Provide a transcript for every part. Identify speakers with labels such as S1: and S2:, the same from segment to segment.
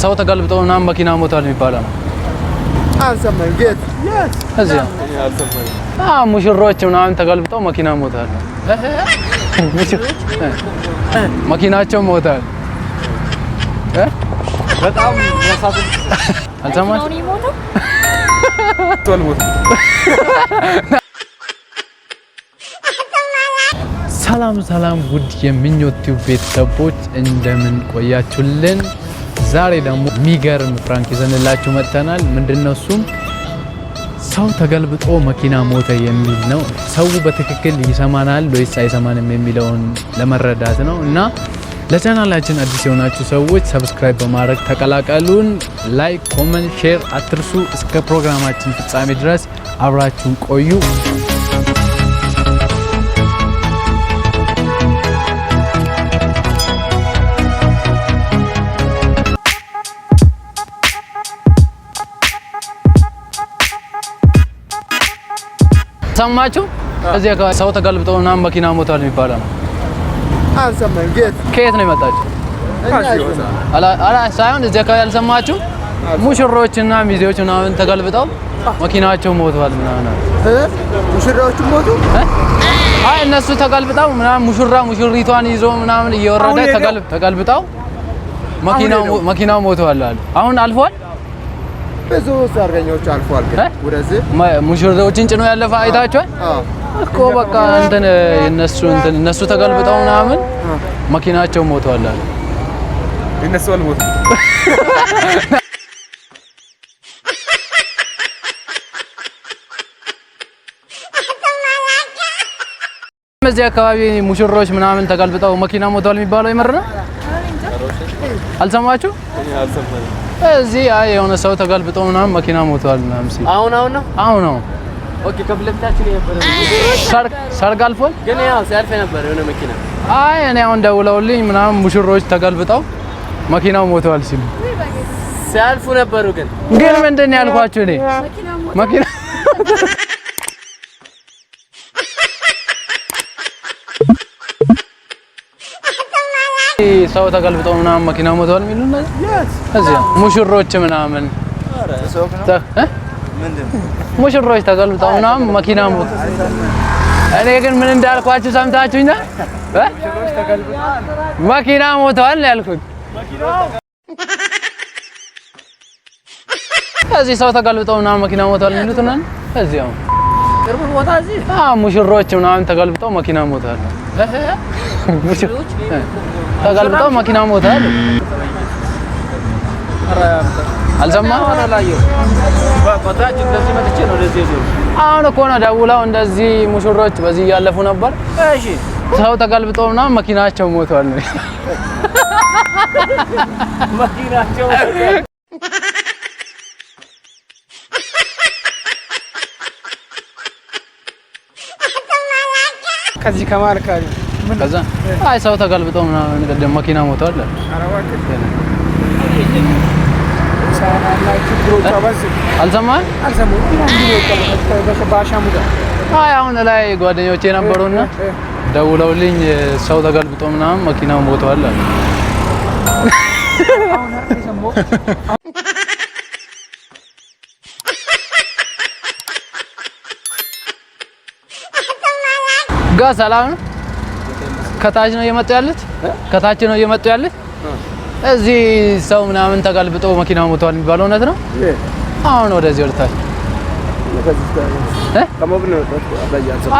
S1: ሰው ተገልብጦ ምናምን መኪና ሞቷል የሚባለው ነው።
S2: አልሰማኝም። ጌት
S1: እዚህ ሙሽሮች ምናምን ተገልብጠው መኪና ሞቷል። መኪናቸው ሞቷል።
S2: በጣም ያሳዝን።
S1: አልሰማችም? ሰላም ውድ የምኞት ቲዩብ ቤተሰቦች እንደምን ቆያችሁልን? ዛሬ ደግሞ የሚገርም ፍራንክ ይዘንላችሁ መጥተናል። ምንድነው እሱም ሰው ተገልብጦ መኪና ሞተ የሚል ነው። ሰው በትክክል ይሰማናል ወይስ አይሰማንም የሚለውን ለመረዳት ነው እና ለቻናላችን አዲስ የሆናችሁ ሰዎች ሰብስክራይብ በማድረግ ተቀላቀሉን። ላይክ፣ ኮሜንት፣ ሼር አትርሱ። እስከ ፕሮግራማችን ፍጻሜ ድረስ አብራችሁን ቆዩ። ሰማችሁ? እዚህ ሰው ተገልብጦ ምናምን መኪና ሞቷል የሚባለው ነው።
S2: አልሰማኝም። ጌት
S1: ከየት ነው የመጣችሁ? ሳይሆን እዚህ አካባቢ ያልሰማችሁ ሙሽሮችና ሚዜዎች ምናምን ተገልብጠው መኪናቸው ሞቷል ምናምን።
S2: ሙሽራዎቹ ሞቱ?
S1: አይ እነሱ ተገልብጠው ምናምን ሙሽሪቷን ይዞ ምናምን እየወረደ ተገልብጠው መኪናው ሞቷል አሉ። አሁን አልፏል።
S2: ብዙ ሰርገኞች አልፏል። ግን ወደዚህ
S1: ሙሽሮችን ጭኖ ያለፈ አይታችኋል እኮ። በቃ እነሱ ተገልብጠው ምናምን መኪናቸው ሞቷል አሉ።
S2: እነሱ አልሞቱ።
S1: እዚህ አካባቢ ሙሽሮች ምናምን ተገልብጠው መኪና ሞቷል የሚባለው የምር ነው? አልሰማችሁ? እዚህ የሆነ ሰው ተገልብጦ ምናምን መኪና ሞቷል ምናምን ሲል አሁን ነው።
S3: ኦኬ ከብለታችን ነበር
S1: ሰርግ አልፏል።
S3: ግን ያው ሲያልፍ ነበር የሆነ መኪና።
S1: አይ እኔ አሁን ደውለውልኝ ምናምን ሙሽሮች ተገልብጠው መኪናው ሞቷል ሲሉ
S3: ሲያልፉ ነበሩ። ግን
S1: ምንድን ነው ያልኳችሁ እኔ መኪና ሰው ተገልብጠው ምናምን መኪና ሞቷል የሚሉና እዚህ ሙሽሮች ምናምን ሙሽሮች ተገልብጠው ምናምን መኪና ሞቷል። እኔ ግን ምን እንዳልኳችሁ ሰምታችሁኛ? መኪና ሞቷል ያልኩት እዚህ ሰው ተገልብጠው ምናምን መኪና ሞቷል የሚሉት እና እዚህ አሁን
S3: ቅርብ ቦታ እዚህ
S1: ሙሽሮች ምናምን ተገልብጠው መኪና ሞቷል። ተገልብጠው መኪና ሞቷል። አልሰማህም? አሁን እኮ ነው ደውለው እንደዚህ ሙሽሮች በዚህ እያለፉ ነበር።
S3: እሺ
S1: ሰው ተገልብጠው ምናምን መኪናቸው ሞቷል ነው
S3: መኪናቸው
S2: ከዚህ ከማልካሪ
S1: ከዛ አይ ሰው ተገልብጠው ምናምን ቀደም መኪና ሞቷል። አልሰማህም? አይ አሁን ላይ ጓደኞቼ ነበሩና ደውለውልኝ ሰው ተገልብጦ ምናምን መኪናው ሞቷል አሉ። ሰላም ነው። ከታች ነው እየመጡ ያሉት። እዚህ ሰው ምናምን ተገልብጦ መኪናው ሞቷል የሚባለው እውነት ነው? አሁን ወደዚህ ወርታች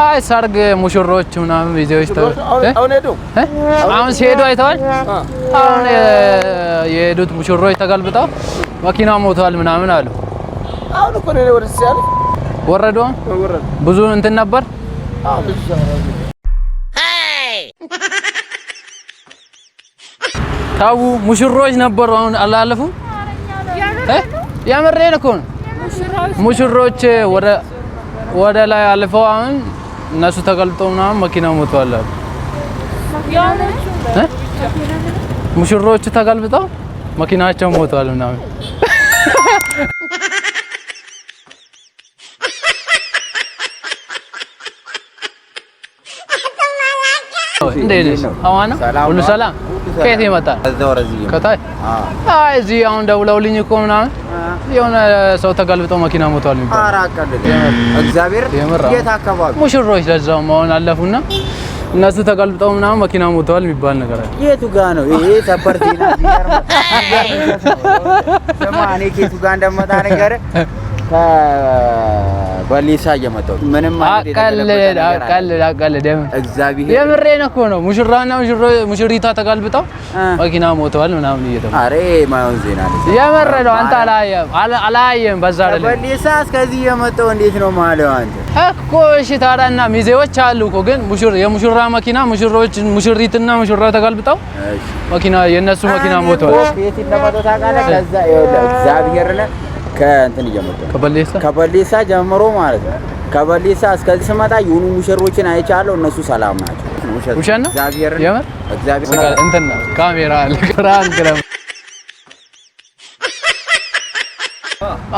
S1: አይ ሰርግ ሙሽሮች ምናምን ቢዜዎች አሁን ሲሄዱ አይተዋል። አሁን የሄዱት ሙሽሮች ተገልብጠው መኪናው ሞቷል ምናምን አሉ።
S2: አሁን እኮ ነው ወደዚህ ያለው
S1: ወረዱ። ብዙ እንትን ነበር። ታው ሙሽሮች ነበሩ። አሁን አላለፉ። ያመረኝ እኮ ነው። ሙሽሮች ወደ ላይ አልፈው አሁን እነሱ ተገልብጠው ምናምን መኪናው ሞቷል አሉ። ሙሽሮቹ ተገልብጠው መኪናቸው ሞቷል ምናምን እንዴት ነህ? አማን ነው? ሁሉ ሰላም? ከየት ይመጣል? ከታይ? አይ እዚህ አሁን ደውለውልኝ እኮ ምናምን የሆነ ሰው ተገልብጦ መኪና ሞቷል የሚባል።
S2: ኧረ አቀልድ እግዚአብሔር የት አካባቢ?
S1: ሙሽሮች ለዛው መሆን አለፉና እነሱ ተገልብጠው ምናምን መኪና ሞቷል የሚባል ነገር አለ።
S2: የቱ ጋር ነው ይሄ? ሰበር ዜና ሰማኔ ከየቱ ጋር እንደመጣ ነገር በሊሳ እየመጣሁ ምንም ማለት
S1: አቀልድ እግዚአብሔር የምሬን እኮ ነው። ሙሽራና ሙሽሪታ ተገልብጠው መኪና ሞተዋል ምናምን እየተባለ
S2: አሬ ማየው ዜና ነው።
S1: የምሬ ነው። አንተ አላየም በዛ አይደለም።
S2: በሊሳ እስከዚህ እየመጣሁ እንዴት ነው ማለት አንተ
S1: እኮ እሺ። ታዲያና ሚዜዎች አሉ እኮ ግን የሙሽራ መኪና ሙሽሪትና ሙሽራ ተገልብጠው መኪና የነሱ መኪና ሞተዋል።
S2: የት እንደመጣሁ ታውቃለህ? ከዛ ይኸውልህ እግዚአብሔርን ከእንትን እየመጣሁ ከበሊሳ ጀምሮ ማለት ነው። ከበሊሳ እስከዚህ ስመጣ የሆኑ ሙሽሮችን አይቻለሁ። እነሱ ሰላም ናቸው።
S1: ውሸት ነው
S2: እግዚአብሔር
S1: እንትን ነው ካሜራ አለ ፍራንክ ነው።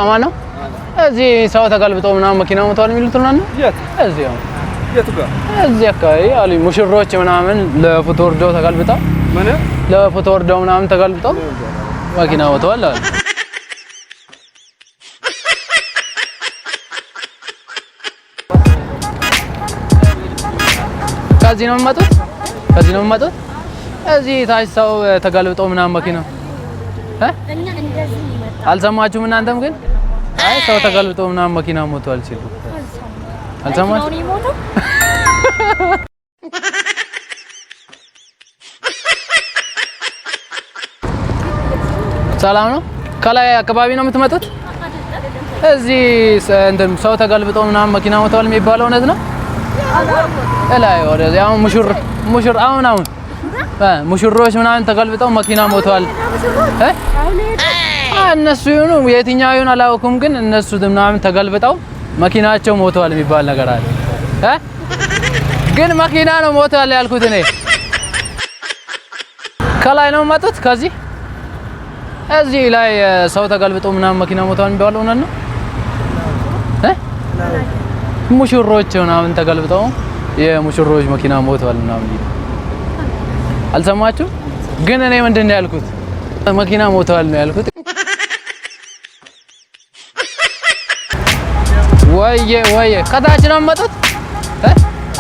S1: አማን ነው። እዚህ ሰው ተገልብጦ ምናምን መኪና ሞተዋል የሚሉት ነው። እዚህ አሁን
S2: የቱ ጋር?
S1: እዚህ አካባቢ አሉ ሙሽሮች ምናምን ለፎቶ ወርደው ተገልብጠው ለፎቶ ወርደው ምናምን ተገልብጠው መኪና ሞተዋል አሉ። ከዚህ ነው የምመጡት። እዚህ ታች ሰው ተገልብጦ ምናምን መኪና እኛ እንደዚህ ይመጣ አልሰማችሁም እናንተም? ግን አይ ሰው ተገልብጦ ምናምን መኪና ሞቷል ሲሉ አልሰማችሁም? ሰላም ነው። ከላይ አካባቢ ነው የምትመጡት? እዚህ እንትን ሰው ተገልብጦ ምናምን መኪና ሞቷል የሚባለው እውነት ነው? እላይ ወደዚህ አሁን አሁን ሙሽሮች ምናምን ተገልብጠው መኪና ሞተዋል። እነሱ ይሁኑ የትኛው ይሁን አላውቅም፣ ግን እነሱ ምናምን ተገልብጠው መኪናቸው ሞተዋል የሚባል ነገር አለ። ግን መኪና ነው ሞተዋል ያልኩት እኔ። ከላይ ነው መጡት። ከዚህ እዚህ ላይ ሰው ተገልብጦ ምናምን መኪና ሞተዋል የሚባለው እውነት ነው? ሙሽሮች ምናምን ተገልብጠው የሙሽሮች መኪና ሞተዋል ምናምን አልሰማችሁ? ግን እኔ ምንድን ነው ያልኩት? መኪና ሞተዋል ነው ያልኩት። ወየ ከታች ነው የመጡት።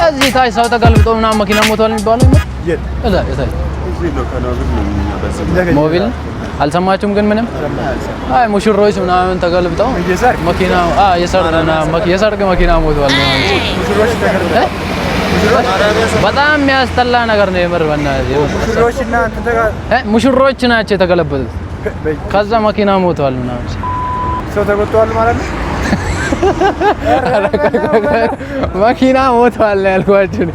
S1: እዚህ ታች ሰው ተገልብጦ ምናምን መኪና ሞተዋል የሚባለው ሞቢል አልሰማችሁም? ግን ምንም አይ ሙሽሮች ምናምን ተገልብጠው መኪና የሰርግ መኪና ሞተዋል ምናምን። በጣም የሚያስጠላ ነገር ነው የምር። ሙሽሮች ናቸው የተገለበጡት። ከዛ መኪና ሞተዋል ምናምን
S2: ሰው ተጎድተዋል ማለት ነው።
S1: መኪና ሞተዋል ነው ያልኳችሁ።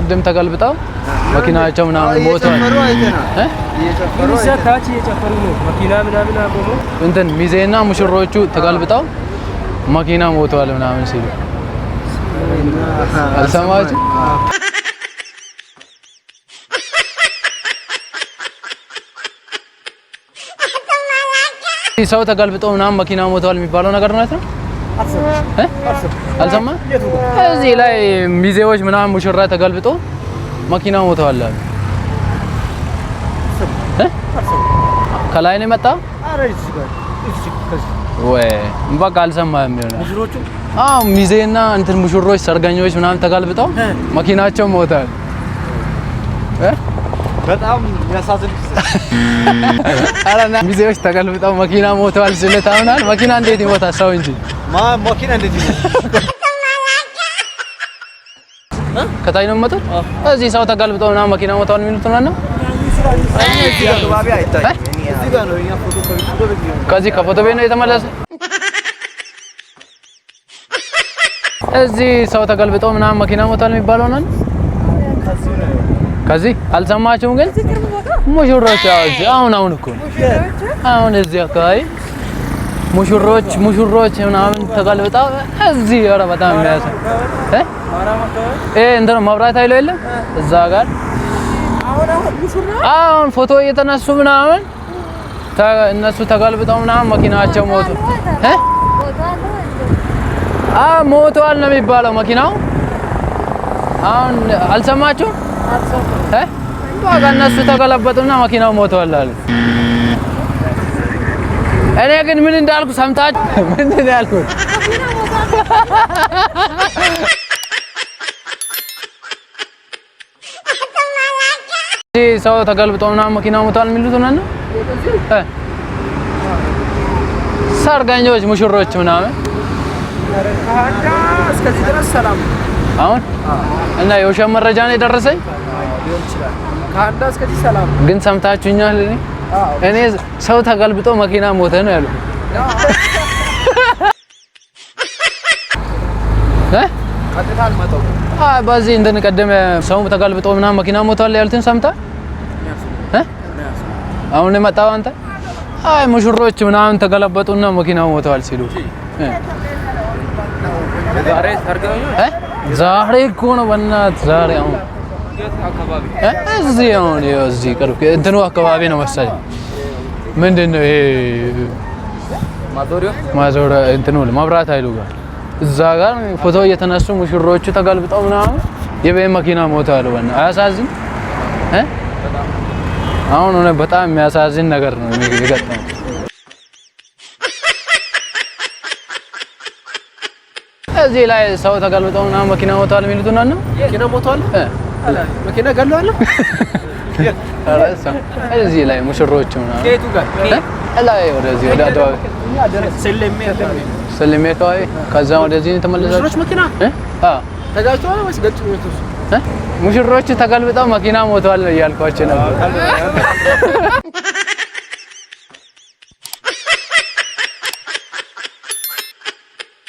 S1: ቅድም ተገልብጠው መኪናቸው ምናምን ሞተዋል።
S3: ታች እየጨፈሩ ነው መኪና ምናምን አቆሞ
S1: እንትን ሚዜና ሙሽሮቹ ተገልብጠው መኪና ሞተዋል ምናምን ሲሉ አልሰማችሁ? ሰው ተገልብጠው ምናምን መኪና ሞተዋል የሚባለው ነገር ነው አይደል? አልሰማ? እዚህ ላይ ሚዜዎች ምናምን ሙሽራ ተገልብጦ መኪና ሞተዋል አሉ። ከላይ ነው የመጣው? ወይ በቃ አልሰማህም ይሆናል።
S2: ሙሽሮቹ
S1: ሚዜና እንትን ሙሽሮች ሰርገኞች ምናምን ተገልብጠው መኪናቸው ሞተዋል።
S2: በጣም ያሳዝን።
S1: አላና ሚዜዎች ተገልብጠው መኪና ሞተዋል ሲል ታውናል። መኪና እንዴት ይሞታል? ሰው እንጂ
S2: መኪና እንዴት ይሞታል?
S1: ከታይ ነው የመጡት። እዚህ ሰው ተገልብጠው ምናምን መኪና ሞተዋል የሚሉት ነው። ከዚህ ከፎቶ ቤት ነው የተመለሰ። እዚህ ሰው ተገልብጠው ምናምን መኪና ሞተዋል የሚባለው ነው። ከዚህ አልሰማችሁም? ግን ሙሽሮች አሁን እኮ አሁን እዚህ አካባቢ ሙሽሮች ምናምን ተገልብጠው እዚህ ኧረ በጣም የሚያሳ እንትን መብራት ኃይሉ የለም እዛ ጋር አሁን ፎቶ እየተነሱ ምናምን እነሱ ተገልብጠው ምናምን መኪናቸው ሞቶ ሞቷል ነው የሚባለው መኪናው። አሁን አልሰማችሁም? በቃ እነሱ ተገለበጡና መኪናው ሞቷል አሉ። እኔ ግን ምን እንዳልኩ ሰምታችሁ? ምንድን ነው ያልኩት? ሰው ተገልብጦ ምናምን መኪናው ሞቷል የሚሉት ነው። ሰርገኞች ሙሽሮች ምናምን
S3: እስከዚህ ድረስ ሰላም
S1: አሁን እና የውሸት መረጃ ነው የደረሰኝ።
S3: ከአንዳ እስከዚህ ሰላም
S1: ግን ሰምታችሁኛል? እኔ ሰው ተገልብጦ መኪና ሞተ ነው ያለው።
S3: ቀጥታል መጣው
S1: በዚህ እንደቀደመ ሰው ተገልብጦ ምናምን መኪና ሞቷል ያሉትን ሰምታ አሁን የመጣው አንተ ሙሽሮች ምናምን ተገለበጡና መኪናው ሞተዋል ሲሉ ዛሬ እኮ ነው በእናትህ ዛሬ አሁን እዚህ ቅርብ እንትኑ አካባቢ ነው መሰለኝ። ምንድን ነው ይሄ ማዞሪያ እንትኑ መብራት ኃይሉ ጋር እዛ ጋር ፎቶ እየተነሱ ሙሽሮቹ ተገልብጠው ምናምን የቤት መኪና ሞተዋል። በእናትህ አያሳዝን? አሁን ሆነ በጣም የሚያሳዝን ነገር ነው የገጠመው። እዚህ ላይ ሰው ተገልብጠው ምናምን መኪና ሞተዋል የሚሉት ነው።
S3: መኪና ሞተዋል መኪና ገለዋል።
S1: እዚህ ላይ ሙሽሮቹ ምናምን
S3: ከየቱ ጋር
S1: ላይ ወደዚህ ወደ አድዋዊ ሰለሜ አካባቢ ከዛ ወደዚህ ተመለሳችሁ?
S3: ሙሽሮች መኪና ተጋጭተዋል ወይስ ገጭቶት?
S1: ሙሽሮቹ ተገልብጠው መኪና ሞተዋል እያልኳቸው ነበር።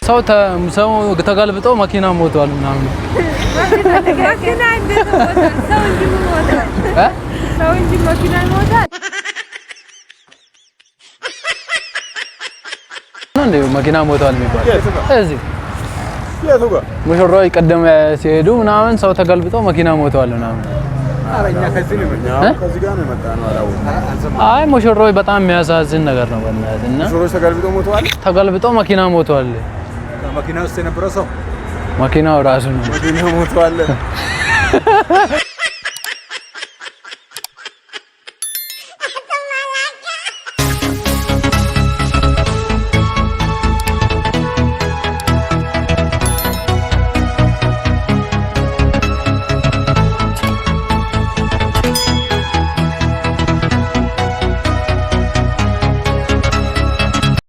S1: ሰው ተገልብጦ መኪና ሞተዋል ምናምን
S4: ሰው እንጂ መኪና ሞቷል።
S1: እንዴ መኪና ሞተዋል የሚባል እዚህ ሙሽሮች ቀደም ሲሄዱ ምናምን ሰው ተገልብጦ መኪና ሞተዋል ምናምን።
S3: አረኛ ከዚህ ነው የመጣነው።
S1: አይ ሙሽሮች በጣም የሚያሳዝን ነገር ነው በእናትህ። እና
S3: ሙሽሮች
S1: ተገልብጦ መኪና ሞተዋል።
S3: መኪና ውስጥ የነበረው ሰው
S1: መኪናው ራሱ ነው
S3: መኪና ሞተዋል።